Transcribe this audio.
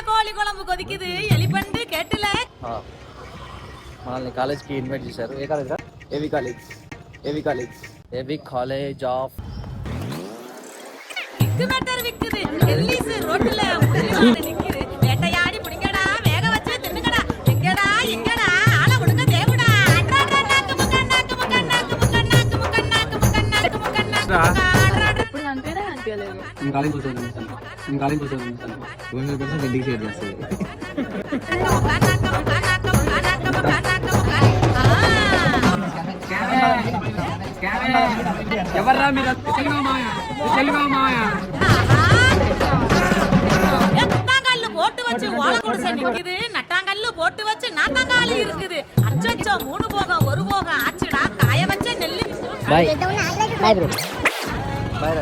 కోడి కుళంబు కొదికిది ఎలిపండు కేటల మనల్ని కాలేజ్కి ఇన్వైట్ చేశారు. ఏ college sir? AV college. AV college of విక్కుది Ellie's రోడ్ల నిక్కిది వేటయాడి పుడిగడా వేగ వచ్చి తిన్నగడా ఇంగడా ఇంగడా ఆల ఉడక దేవుడా ఇప్పుడు అంతేనా అనిపించలేదు. ఇంటికి షేర్ చేస్తాను. ఎవర్రా మీరు? நட்டாங்கல்லு போட்டு வச்சு ஓலை குடிசை நிக்குது. நட்டாங்கல்லு போட்டு வச்சு நாத்தாங்காலி இருக்குது. அச்சச்சோ 3 போகம் 1 போகம் ஆச்சுடா காய வச்ச நெல்லு. Bye bro. பாய்.